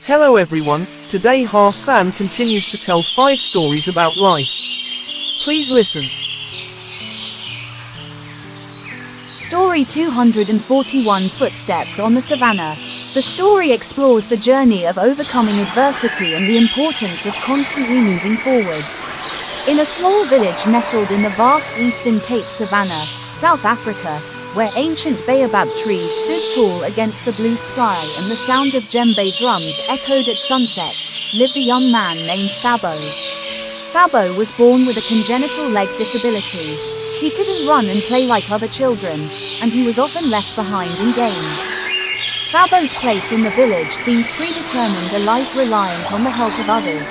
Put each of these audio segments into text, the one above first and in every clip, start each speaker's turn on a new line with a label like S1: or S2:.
S1: Hello everyone, today Half Fan continues to tell 5 stories about life. Please listen.
S2: Story 241 Footsteps on the Savannah. The story explores the journey of overcoming adversity and the importance of constantly moving forward. In a small village nestled in the vast eastern Cape Savannah, South Africa, where ancient baobab trees stood tall against the blue sky and the sound of djembe drums echoed at sunset, lived a young man named Thabo. Thabo was born with a congenital leg disability. He couldn't run and play like other children, and he was often left behind in games. Thabo's place in the village seemed predetermined, a life reliant on the help of others.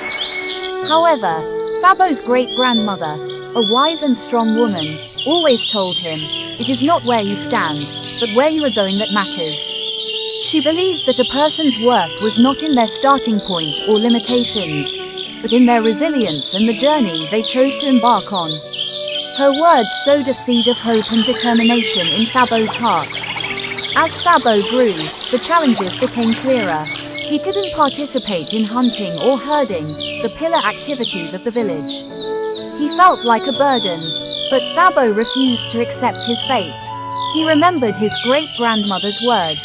S2: However, Thabo's great-grandmother, a wise and strong woman, always told him, "It is not where you stand, but where you are going that matters." She believed that a person's worth was not in their starting point or limitations, but in their resilience and the journey they chose to embark on. Her words sowed a seed of hope and determination in Thabo's heart. As Thabo grew, the challenges became clearer. He couldn't participate in hunting or herding, the pillar activities of the village. He felt like a burden, but Thabo refused to accept his fate. He remembered his great-grandmother's words.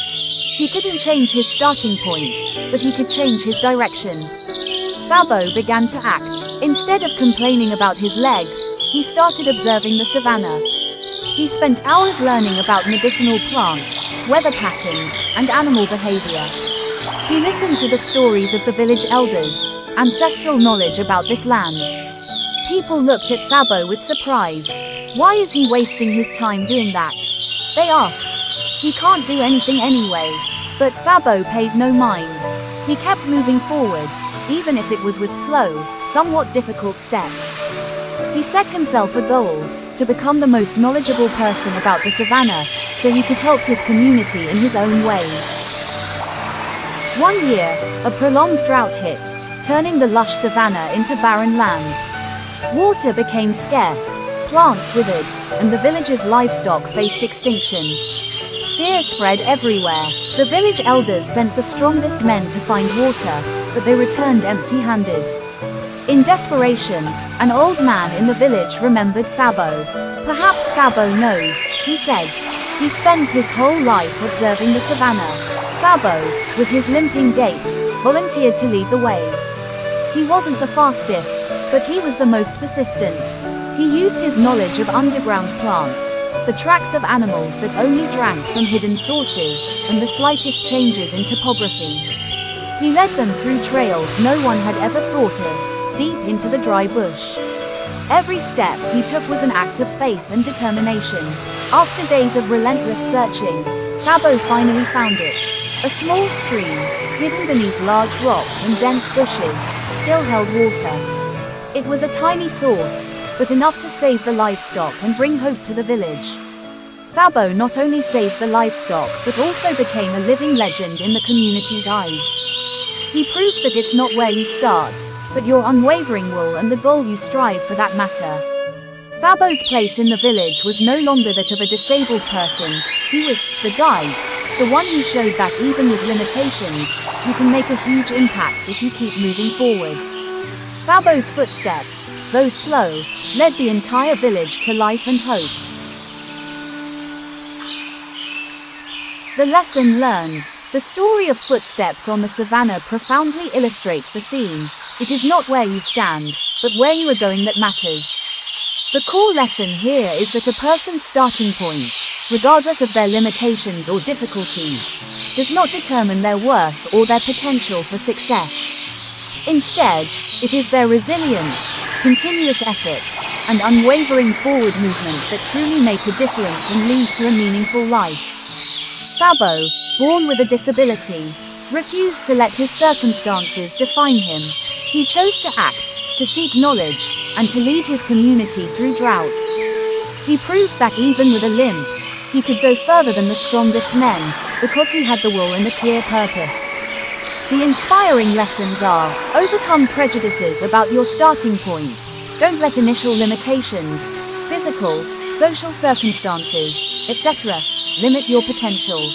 S2: He couldn't change his starting point, but he could change his direction. Thabo began to act. Instead of complaining about his legs, he started observing the savannah. He spent hours learning about medicinal plants, weather patterns, and animal behavior. He listened to the stories of the village elders, ancestral knowledge about this land. People looked at Thabo with surprise. Why is he wasting his time doing that? They asked. He can't do anything anyway. But Thabo paid no mind. He kept moving forward, even if it was with slow, somewhat difficult steps. He set himself a goal, to become the most knowledgeable person about the savannah, so he could help his community in his own way. One year, a prolonged drought hit, turning the lush savannah into barren land. Water became scarce, plants withered, and the village's livestock faced extinction. Fear spread everywhere. The village elders sent the strongest men to find water, but they returned empty-handed. In desperation, an old man in the village remembered Thabo. "Perhaps Thabo knows," he said. "He spends his whole life observing the savannah." Thabo, with his limping gait, volunteered to lead the way. He wasn't the fastest, but he was the most persistent. He used his knowledge of underground plants, the tracks of animals that only drank from hidden sources, and the slightest changes in topography. He led them through trails no one had ever thought of, deep into the dry bush. Every step he took was an act of faith and determination. After days of relentless searching, Thabo finally found it. A small stream, hidden beneath large rocks and dense bushes, still held water. It was a tiny source, but enough to save the livestock and bring hope to the village. Thabo not only saved the livestock, but also became a living legend in the community's eyes. He proved that it's not where you start, but your unwavering will and the goal you strive for that matter. Thabo's place in the village was no longer that of a disabled person. He was the guide, the one who showed that even with limitations, you can make a huge impact if you keep moving forward. Thabo's footsteps, though slow, led the entire village to life and hope. The lesson learned. The story of Footsteps on the Savannah profoundly illustrates the theme. It is not where you stand, but where you are going that matters. The core lesson here is that a person's starting point, regardless of their limitations or difficulties, does not determine their worth or their potential for success. Instead, it is their resilience, continuous effort, and unwavering forward movement that truly make a difference and lead to a meaningful life. Thabo, born with a disability, refused to let his circumstances define him. He chose to act, to seek knowledge, and to lead his community through drought. He proved that even with a limp, he could go further than the strongest men, because he had the will and a clear purpose. The inspiring lessons are: overcome prejudices about your starting point. Don't let initial limitations, physical, social circumstances, etc., limit your potential.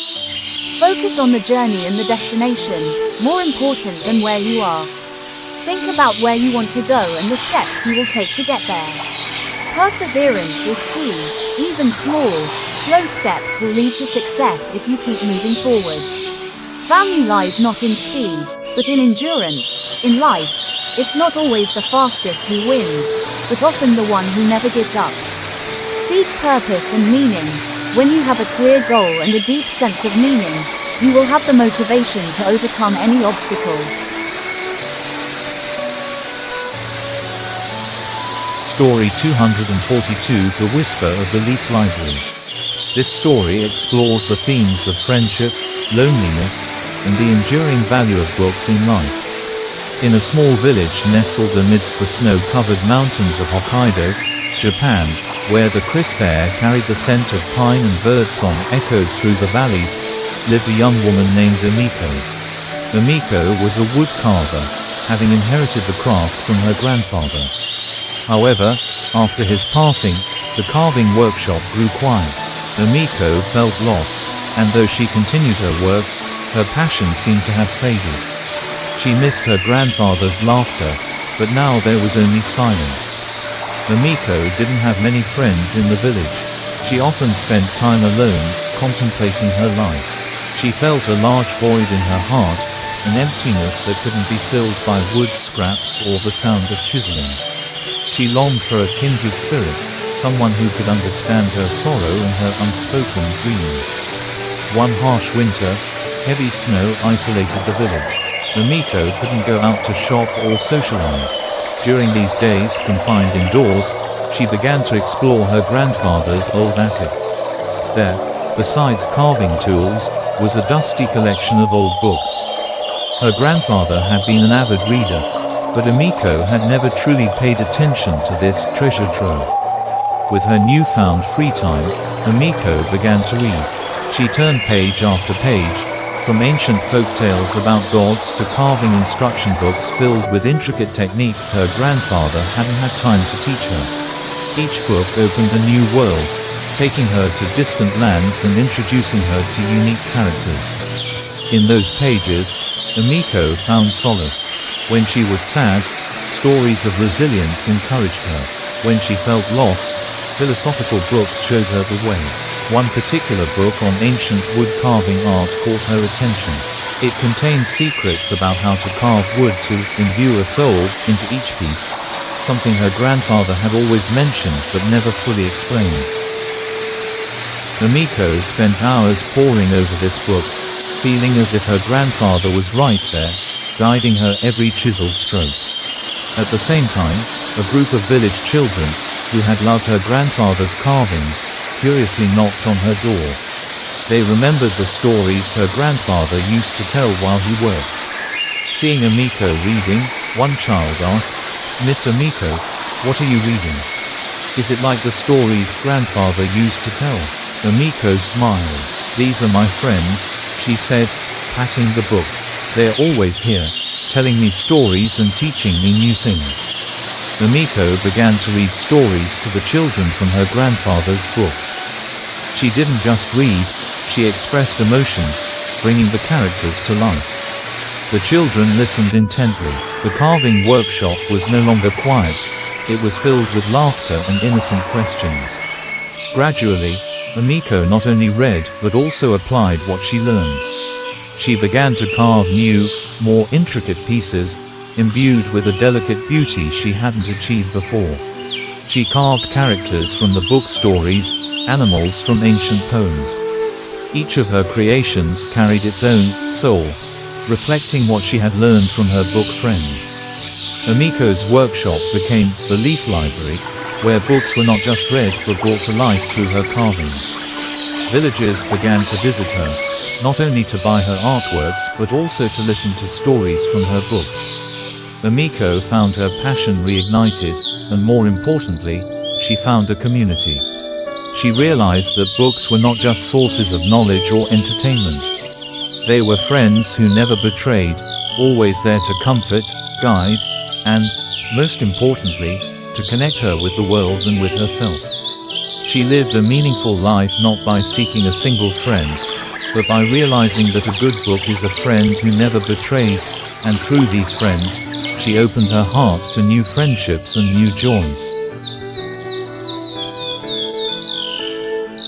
S2: Focus on the journey and the destination. more important than where you are. Think about where you want to go and the steps you will take to get there. Perseverance is key. Even small, slow steps will lead to success if you keep moving forward. Value lies not in speed, but in endurance. In life, it's not always the fastest who wins, but often the one who never gives up. Seek purpose and meaning. When you have a clear goal and a deep sense of meaning, you will have the motivation to overcome any obstacle.
S3: Story 242, The Whisper of the Leaf Library. This story explores the themes of friendship, loneliness, and the enduring value of books in life. In a small village nestled amidst the snow-covered mountains of Hokkaido, Japan, where the crisp air carried the scent of pine and birdsong echoed through the valleys, lived a young woman named Emiko. Emiko was a wood carver, having inherited the craft from her grandfather. However, after his passing, the carving workshop grew quiet. Emiko felt lost, and though she continued her work, her passion seemed to have faded. She missed her grandfather's laughter, but now there was only silence. Emiko didn't have many friends in the village. She often spent time alone, contemplating her life. She felt a large void in her heart, an emptiness that couldn't be filled by wood scraps or the sound of chiseling. She longed for a kindred spirit, someone who could understand her sorrow and her unspoken dreams. One harsh winter, heavy snow isolated the village. Emiko couldn't go out to shop or socialize. During these days, confined indoors, she began to explore her grandfather's old attic. There, besides carving tools, was a dusty collection of old books. Her grandfather had been an avid reader, but Emiko had never truly paid attention to this treasure trove. With her newfound free time, Emiko began to read. She turned page after page, from ancient folk tales about gods to carving instruction books filled with intricate techniques her grandfather hadn't had time to teach her. Each book opened a new world, taking her to distant lands and introducing her to unique characters. In those pages, Emiko found solace. When she was sad, stories of resilience encouraged her. When she felt lost, philosophical books showed her the way. One particular book on ancient wood carving art caught her attention. It contained secrets about how to carve wood to imbue a soul into each piece, something her grandfather had always mentioned but never fully explained. Emiko spent hours poring over this book, feeling as if her grandfather was right there, guiding her every chisel stroke. At the same time, a group of village children, who had loved her grandfather's carvings, curiously knocked on her door. They remembered the stories her grandfather used to tell while he worked. Seeing Emiko reading, one child asked, "Miss Emiko, what are you reading? Is it like the stories grandfather used to tell?" Emiko smiled. "These are my friends," she said, patting the book. "They're always here, telling me stories and teaching me new things." Emiko began to read stories to the children from her grandfather's books. She didn't just read, she expressed emotions, bringing the characters to life. The children listened intently. The carving workshop was no longer quiet, it was filled with laughter and innocent questions. Gradually, Emiko not only read but also applied what she learned. She began to carve new, more intricate pieces, imbued with a delicate beauty she hadn't achieved before. She carved characters from the book stories, animals from ancient poems. Each of her creations carried its own soul, reflecting what she had learned from her book friends. Emiko's workshop became the Leaf Library, where books were not just read but brought to life through her carvings. Villagers began to visit her, not only to buy her artworks but also to listen to stories from her books. Emiko found her passion reignited, and more importantly, she found a community. She realized that books were not just sources of knowledge or entertainment. They were friends who never betrayed, always there to comfort, guide, and, most importantly, to connect her with the world and with herself. She lived a meaningful life not by seeking a single friend, but by realizing that a good book is a friend who never betrays, and through these friends, she opened her heart to new friendships and new joys.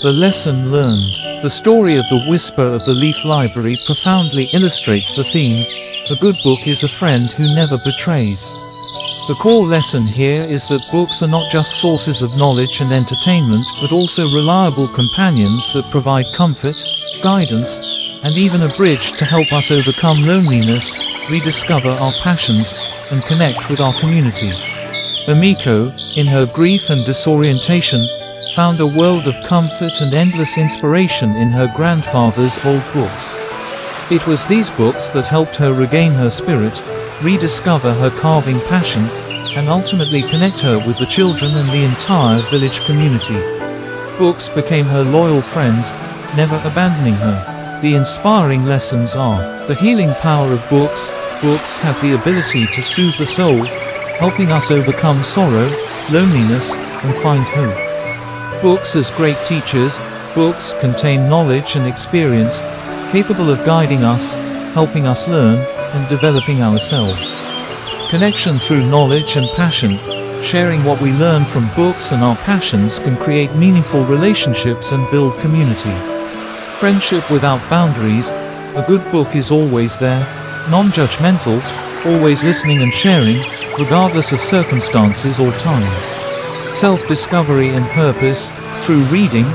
S3: The lesson learned. The story of The Whisper of the Leaf Library profoundly illustrates the theme, a good book is a friend who never betrays. The core lesson here is that books are not just sources of knowledge and entertainment, but also reliable companions that provide comfort, guidance, and even a bridge to help us overcome loneliness, rediscover our passions, and connect with our community. Emiko, in her grief and disorientation, found a world of comfort and endless inspiration in her grandfather's old books. It was these books that helped her regain her spirit, rediscover her carving passion, and ultimately connect her with the children and the entire village community. Books became her loyal friends, never abandoning her. The inspiring lessons are the healing power of books. Books have the ability to soothe the soul, helping us overcome sorrow, loneliness, and find hope. Books as great teachers. Books contain knowledge and experience, capable of guiding us, helping us learn, and developing ourselves. Connection through knowledge and passion. Sharing what we learn from books and our passions can create meaningful relationships and build community. Friendship without boundaries. A good book is always there, non-judgmental, always listening and sharing, regardless of circumstances or time. Self-discovery and purpose. Through reading,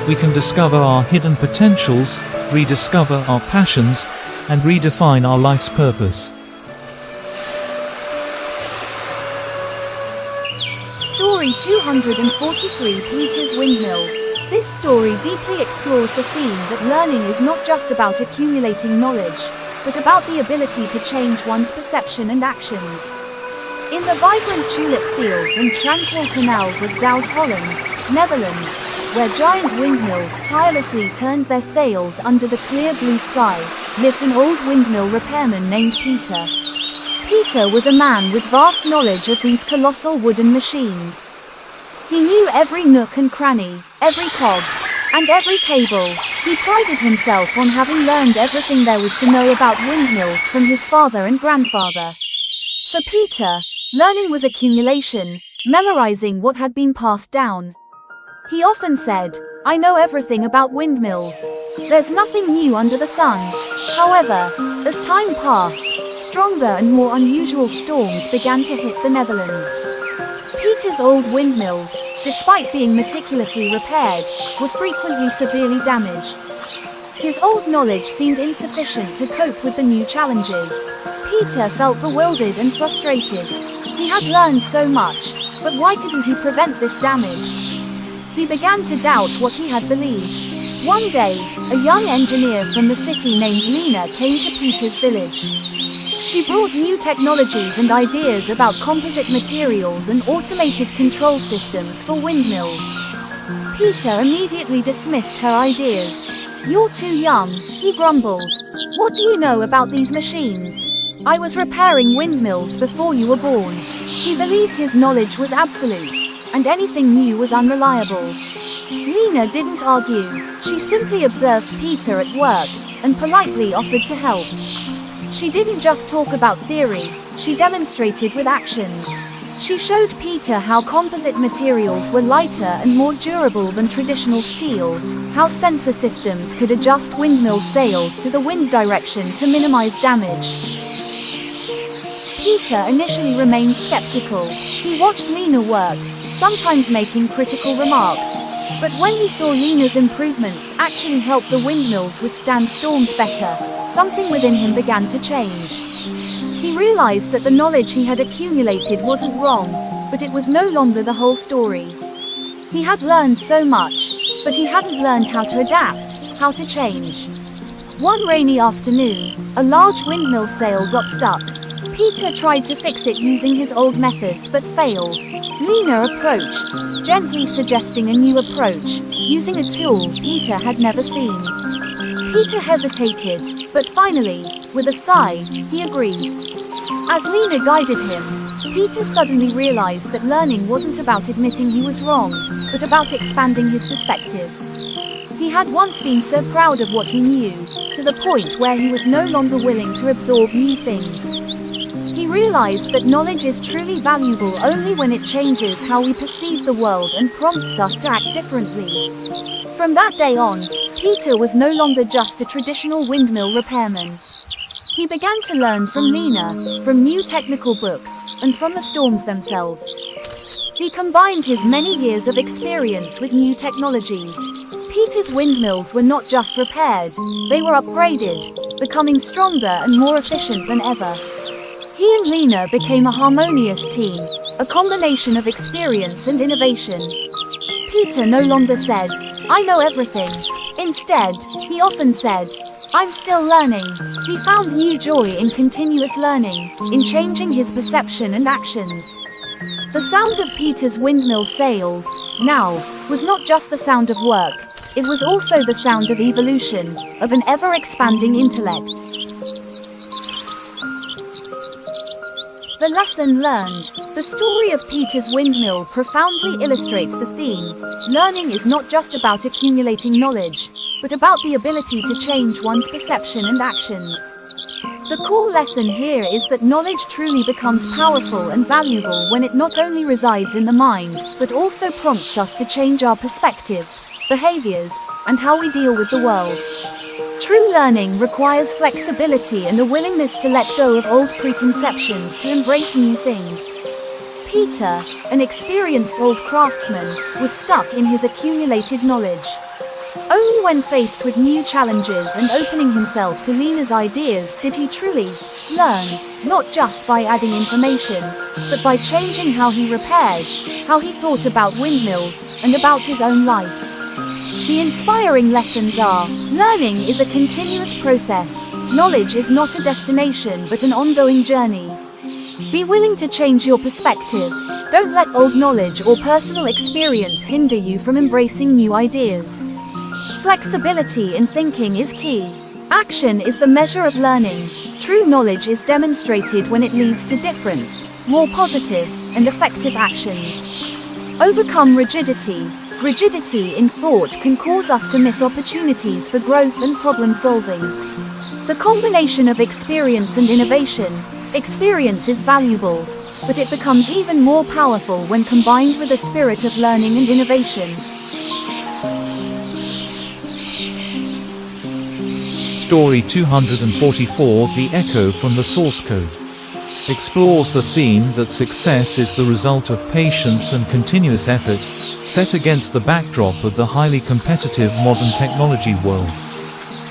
S3: we can discover our hidden potentials, rediscover our passions, and redefine our life's purpose.
S2: Story 243, Peter's Windmill. This story deeply explores the theme that learning is not just about accumulating knowledge, but about the ability to change one's perception and actions. In the vibrant tulip fields and tranquil canals of Zuid-Holland, Netherlands, where giant windmills tirelessly turned their sails under the clear blue sky, lived an old windmill repairman named Peter. Peter was a man with vast knowledge of these colossal wooden machines. He knew every nook and cranny, every cog, and every cable. He prided himself on having learned everything there was to know about windmills from his father and grandfather. For Peter, learning was accumulation, memorizing what had been passed down. He often said, "I know everything about windmills. There's nothing new under the sun." However, as time passed, stronger and more unusual storms began to hit the Netherlands. Peter's old windmills, despite being meticulously repaired, were frequently severely damaged. His old knowledge seemed insufficient to cope with the new challenges. Peter felt bewildered and frustrated. He had learned so much, but why couldn't he prevent this damage? He began to doubt what he had believed. One day, a young engineer from the city named Lena came to Peter's village. She brought new technologies and ideas about composite materials and automated control systems for windmills. Peter immediately dismissed her ideas. "You're too young," he grumbled. "What do you know about these machines? I was repairing windmills before you were born." He believed his knowledge was absolute, and anything new was unreliable. Lena didn't argue. She simply observed Peter at work, and politely offered to help. She didn't just talk about theory, she demonstrated with actions. She showed Peter how composite materials were lighter and more durable than traditional steel, how sensor systems could adjust windmill sails to the wind direction to minimize damage. Peter initially remained skeptical. He watched Lena work, sometimes making critical remarks. But when he saw Lena's improvements actually help the windmills withstand storms better, something within him began to change. He realized that the knowledge he had accumulated wasn't wrong, but it was no longer the whole story. He had learned so much, but he hadn't learned how to adapt, how to change. One rainy afternoon, a large windmill sail got stuck. Peter tried to fix it using his old methods but failed. Lena approached, gently suggesting a new approach, using a tool Peter had never seen. Peter hesitated, but finally, with a sigh, he agreed. As Lena guided him, Peter suddenly realized that learning wasn't about admitting he was wrong, but about expanding his perspective. He had once been so proud of what he knew, to the point where he was no longer willing to absorb new things. He realized that knowledge is truly valuable only when it changes how we perceive the world and prompts us to act differently. From that day on, Peter was no longer just a traditional windmill repairman. He began to learn from Lena, from new technical books, and from the storms themselves. He combined his many years of experience with new technologies. Peter's windmills were not just repaired, they were upgraded, becoming stronger and more efficient than ever. He and Lena became a harmonious team, a combination of experience and innovation. Peter no longer said, "I know everything." Instead, he often said, "I'm still learning." He found new joy in continuous learning, in changing his perception and actions. The sound of Peter's windmill sails, now, was not just the sound of work, it was also the sound of evolution, of an ever-expanding intellect. The lesson learned. The story of Peter's windmill profoundly illustrates the theme. Learning is not just about accumulating knowledge, but about the ability to change one's perception and actions. The core lesson here is that knowledge truly becomes powerful and valuable when it not only resides in the mind, but also prompts us to change our perspectives, behaviors, and how we deal with the world. True learning requires flexibility and a willingness to let go of old preconceptions to embrace new things. Peter, an experienced old craftsman, was stuck in his accumulated knowledge. Only when faced with new challenges and opening himself to Lena's ideas did he truly learn, not just by adding information, but by changing how he repaired, how he thought about windmills, and about his own life. The inspiring lessons are: learning is a continuous process. Knowledge is not a destination but an ongoing journey. Be willing to change your perspective. Don't let old knowledge or personal experience hinder you from embracing new ideas. Flexibility in thinking is key. Action is the measure of learning. True knowledge is demonstrated when it leads to different, more positive, and effective actions. Overcome rigidity. Rigidity in thought can cause us to miss opportunities for growth and problem solving. The combination of experience and innovation. Experience is valuable, but it becomes even more powerful when combined with a spirit of learning and innovation.
S3: Story 244, The Echo from the Source Code, explores the theme that success is the result of patience and continuous effort, set against the backdrop of the highly competitive modern technology world.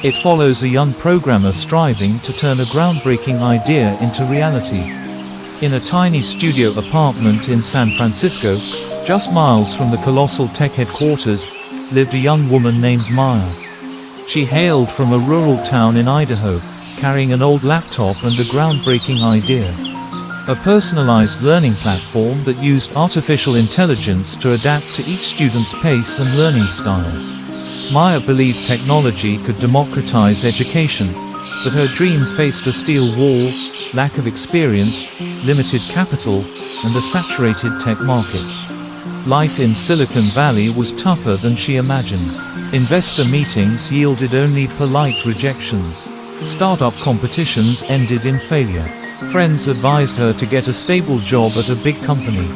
S3: It follows a young programmer striving to turn a groundbreaking idea into reality. In a tiny studio apartment in San Francisco, just miles from the colossal tech headquarters, lived a young woman named Maya. She hailed from a rural town in Idaho, carrying an old laptop and a groundbreaking idea. A personalized learning platform that used artificial intelligence to adapt to each student's pace and learning style. Maya believed technology could democratize education, but her dream faced a steel wall, lack of experience, limited capital, and a saturated tech market. Life in Silicon Valley was tougher than she imagined. Investor meetings yielded only polite rejections. Startup competitions ended in failure. Friends advised her to get a stable job at a big company.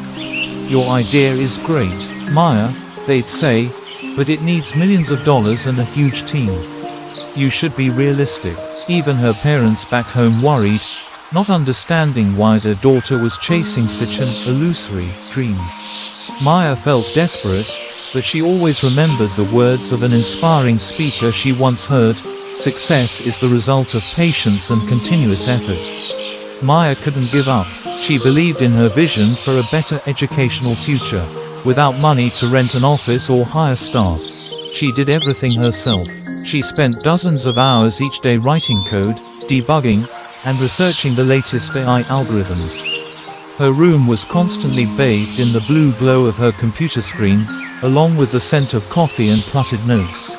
S3: "Your idea is great, Maya," they'd say, "but it needs millions of dollars and a huge team. You should be realistic." Even her parents back home worried, not understanding why their daughter was chasing such an illusory dream. Maya felt desperate, but she always remembered the words of an inspiring speaker she once heard: "Success is the result of patience and continuous effort." Maya couldn't give up. She believed in her vision for a better educational future. Without money to rent an office or hire staff, she did everything herself. She spent dozens of hours each day writing code, debugging, and researching the latest AI algorithms. Her room was constantly bathed in the blue glow of her computer screen, along with the scent of coffee and cluttered notes.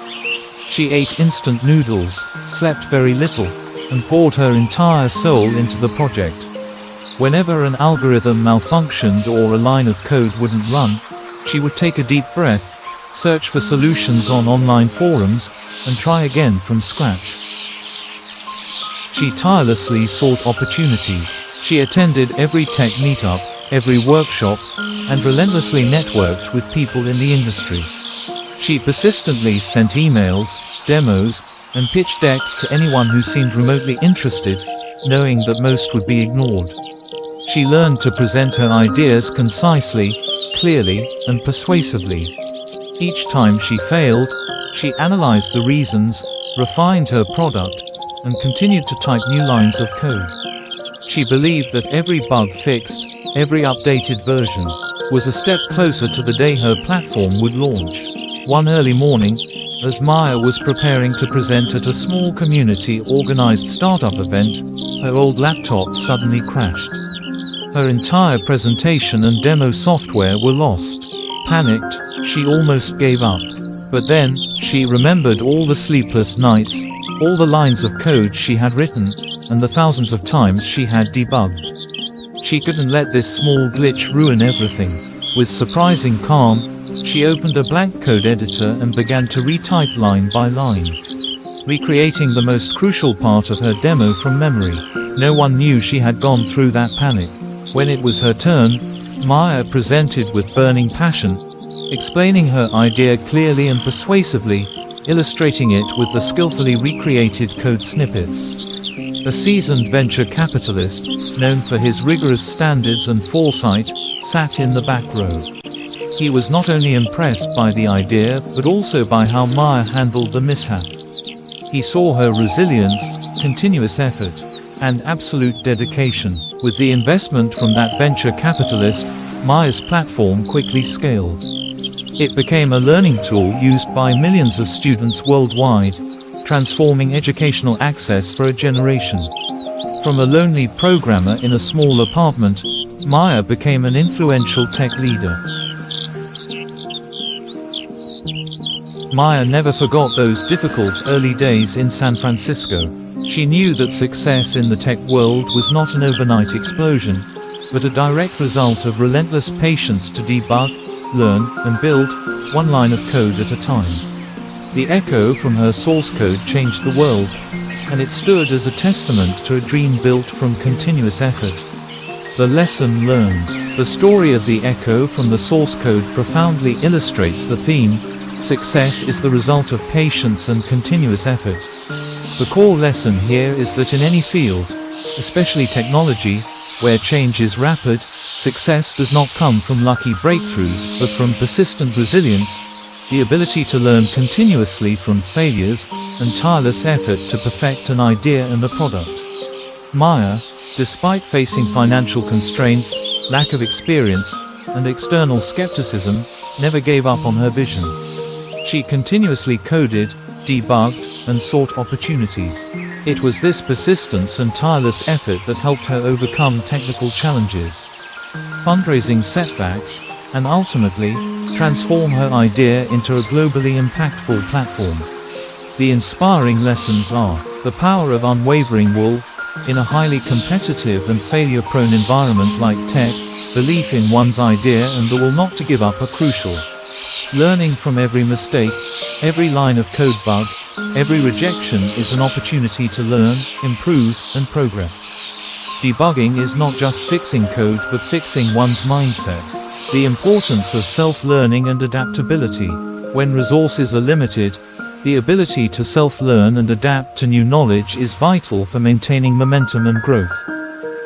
S3: She ate instant noodles, slept very little, and poured her entire soul into the project. Whenever an algorithm malfunctioned or a line of code wouldn't run, she would take a deep breath, search for solutions on online forums, and try again from scratch. She tirelessly sought opportunities. She attended every tech meetup, every workshop, and relentlessly networked with people in the industry. She persistently sent emails, demos, and pitch decks to anyone who seemed remotely interested, knowing that most would be ignored. She learned to present her ideas concisely, clearly, and persuasively. Each time she failed, she analyzed the reasons, refined her product, and continued to type new lines of code. She believed that every bug fixed, every updated version, was a step closer to the day her platform would launch. One early morning, as Maya was preparing to present at a small community-organized startup event, her old laptop suddenly crashed. Her entire presentation and demo software were lost. Panicked, she almost gave up. But then, she remembered all the sleepless nights, all the lines of code she had written, and the thousands of times she had debugged. She couldn't let this small glitch ruin everything. With surprising calm, she opened a blank code editor and began to retype line by line, recreating the most crucial part of her demo from memory. No one knew she had gone through that panic. When it was her turn, Maya presented with burning passion, explaining her idea clearly and persuasively, illustrating it with the skillfully recreated code snippets. A seasoned venture capitalist, known for his rigorous standards and foresight, sat in the back row. He was not only impressed by the idea, but also by how Maya handled the mishap. He saw her resilience, continuous effort, and absolute dedication. With the investment from that venture capitalist, Maya's platform quickly scaled. It became a learning tool used by millions of students worldwide, transforming educational access for a generation. From a lonely programmer in a small apartment, Maya became an influential tech leader. Maya never forgot those difficult early days in San Francisco. She knew that success in the tech world was not an overnight explosion, but a direct result of relentless patience to debug, learn, and build, one line of code at a time. The echo from her source code changed the world, and it stood as a testament to a dream built from continuous effort. The lesson learned. The story of the echo from the source code profoundly illustrates the theme: success is the result of patience and continuous effort. The core lesson here is that in any field, especially technology, where change is rapid, success does not come from lucky breakthroughs, but from persistent resilience, the ability to learn continuously from failures, and tireless effort to perfect an idea and a product. Maya, despite facing financial constraints, lack of experience, and external skepticism, never gave up on her vision. She continuously coded, debugged, and sought opportunities. It was this persistence and tireless effort that helped her overcome technical challenges, fundraising setbacks, and ultimately, transform her idea into a globally impactful platform. The inspiring lessons are: the power of unwavering will. In a highly competitive and failure-prone environment like tech, belief in one's idea and the will not to give up are crucial. Learning from every mistake, every line of code bug, every rejection is an opportunity to learn, improve, and progress. Debugging is not just fixing code but fixing one's mindset. The importance of self-learning and adaptability. When resources are limited, the ability to self-learn and adapt to new knowledge is vital for maintaining momentum and growth.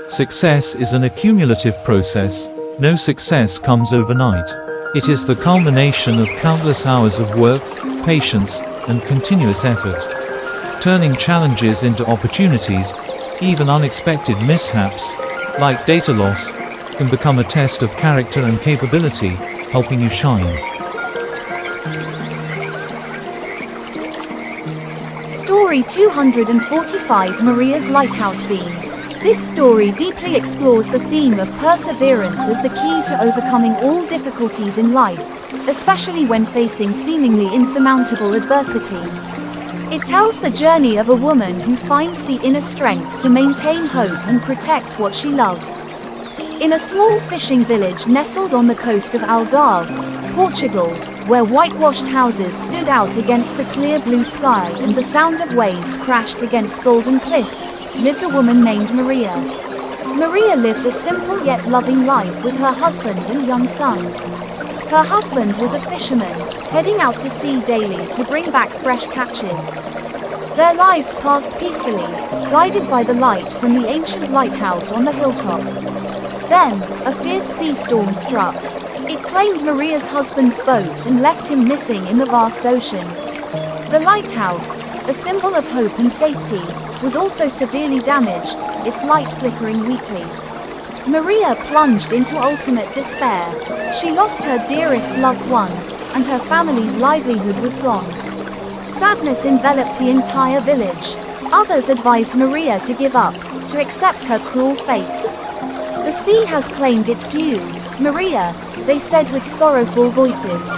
S3: Success is an accumulative process. No success comes overnight. It is the culmination of countless hours of work, patience, and continuous effort. Turning challenges into opportunities, even unexpected mishaps, like data loss, can become a test of character and capability, helping you shine.
S2: Story 245: Maria's Lighthouse Beam. This story deeply explores the theme of perseverance as the key to overcoming all difficulties in life, especially when facing seemingly insurmountable adversity. It tells the journey of a woman who finds the inner strength to maintain hope and protect what she loves. In a small fishing village nestled on the coast of Algarve, Portugal, where whitewashed houses stood out against the clear blue sky and the sound of waves crashed against golden cliffs, lived a woman named Maria. Maria lived a simple yet loving life with her husband and young son. Her husband was a fisherman, heading out to sea daily to bring back fresh catches. Their lives passed peacefully, guided by the light from the ancient lighthouse on the hilltop. Then, a fierce sea storm struck. It claimed Maria's husband's boat and left him missing in the vast ocean. The lighthouse, a symbol of hope and safety, was also severely damaged, its light flickering weakly. Maria plunged into ultimate despair. She lost her dearest loved one, and her family's livelihood was gone. Sadness enveloped the entire village. Others advised Maria to give up, to accept her cruel fate. The sea has claimed its due, Maria, they said with sorrowful voices.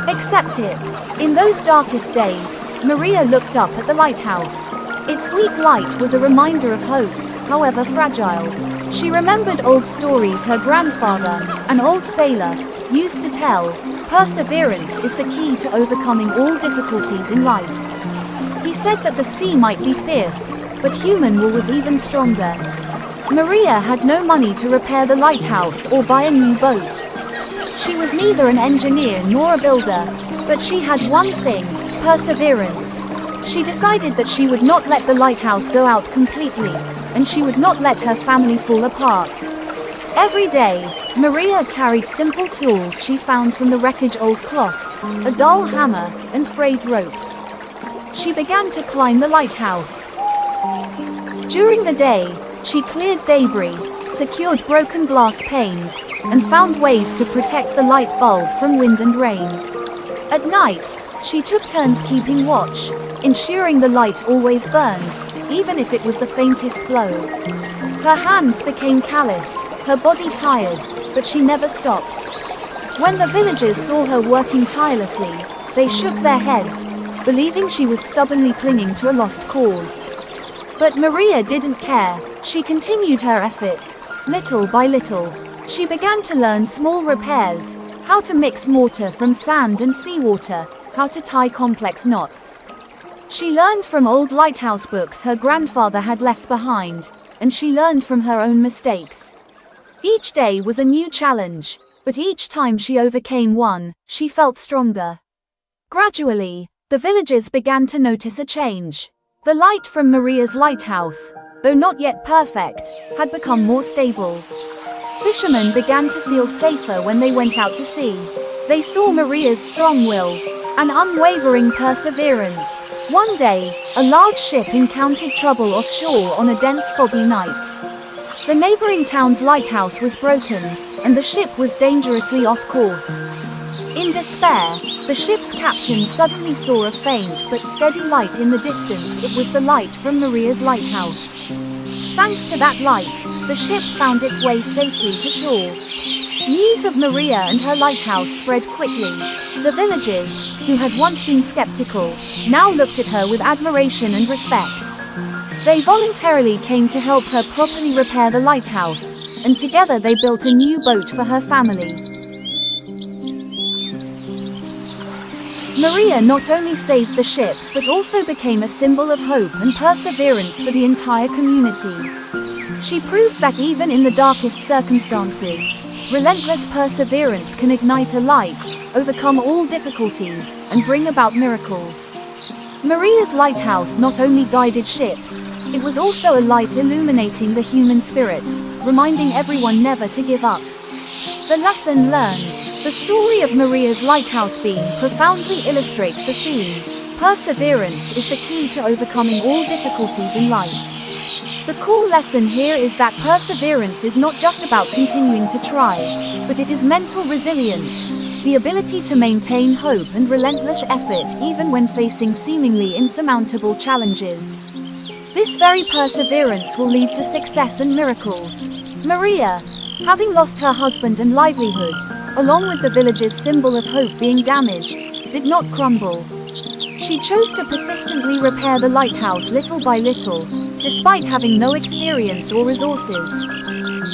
S2: Accept it. In those darkest days, Maria looked up at the lighthouse. Its weak light was a reminder of hope, however fragile. She remembered old stories her grandfather, an old sailor, used to tell. Perseverance is the key to overcoming all difficulties in life. He said that the sea might be fierce, but human will was even stronger. Maria had no money to repair the lighthouse or buy a new boat. She was neither an engineer nor a builder, but she had one thing: perseverance. She decided that she would not let the lighthouse go out completely, and she would not let her family fall apart. Every day, Maria carried simple tools she found from the wreckage: old cloths, a dull hammer, and frayed ropes. She began to climb the lighthouse. During the day, she cleared debris, secured broken glass panes, and found ways to protect the light bulb from wind and rain. At night, she took turns keeping watch, ensuring the light always burned, even if it was the faintest glow. Her hands became calloused, her body tired, but she never stopped. When the villagers saw her working tirelessly, they shook their heads, believing she was stubbornly clinging to a lost cause. But Maria didn't care. She continued her efforts, little by little. She began to learn small repairs, how to mix mortar from sand and seawater, how to tie complex knots. She learned from old lighthouse books her grandfather had left behind, and she learned from her own mistakes. Each day was a new challenge, but each time she overcame one, she felt stronger. Gradually, the villagers began to notice a change. The light from Maria's lighthouse, though not yet perfect, had become more stable. Fishermen began to feel safer when they went out to sea. They saw Maria's strong will, an unwavering perseverance. One day, a large ship encountered trouble offshore on a dense foggy night. The neighboring town's lighthouse was broken, and the ship was dangerously off course. In despair, the ship's captain suddenly saw a faint but steady light in the distance. It was the light from Maria's lighthouse. Thanks to that light, the ship found its way safely to shore. News of Maria and her lighthouse spread quickly. The villagers, who had once been skeptical, now looked at her with admiration and respect. They voluntarily came to help her properly repair the lighthouse, and together they built a new boat for her family. Maria not only saved the ship, but also became a symbol of hope and perseverance for the entire community. She proved that even in the darkest circumstances, relentless perseverance can ignite a light, overcome all difficulties, and bring about miracles. Maria's lighthouse not only guided ships, it was also a light illuminating the human spirit, reminding everyone never to give up. The lesson learned. The story of Maria's lighthouse beam profoundly illustrates the theme: perseverance is the key to overcoming all difficulties in life. The core lesson here is that perseverance is not just about continuing to try, but it is mental resilience, the ability to maintain hope and relentless effort even when facing seemingly insurmountable challenges. This very perseverance will lead to success and miracles. Maria, having lost her husband and livelihood, along with the village's symbol of hope being damaged, did not crumble. She chose to persistently repair the lighthouse little by little, despite having no experience or resources.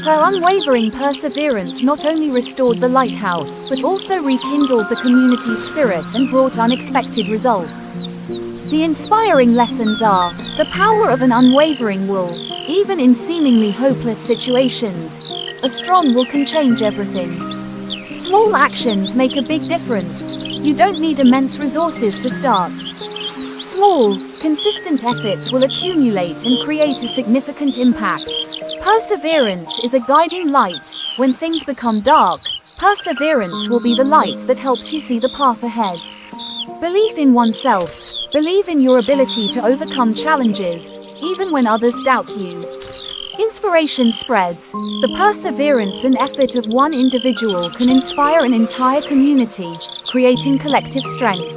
S2: Her unwavering perseverance not only restored the lighthouse, but also rekindled the community's spirit and brought unexpected results. The inspiring lessons are: the power of an unwavering will, even in seemingly hopeless situations. A strong will can change everything. Small actions make a big difference. You don't need immense resources to start. Small, consistent efforts will accumulate and create a significant impact. Perseverance is a guiding light. When things become dark, perseverance will be the light that helps you see the path ahead. Belief in oneself. Believe in your ability to overcome challenges, even when others doubt you. Inspiration spreads. The perseverance and effort of one individual can inspire an entire community, creating collective strength.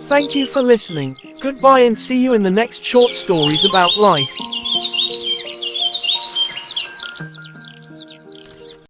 S1: Thank you for listening. Goodbye and see you in the next short stories about life.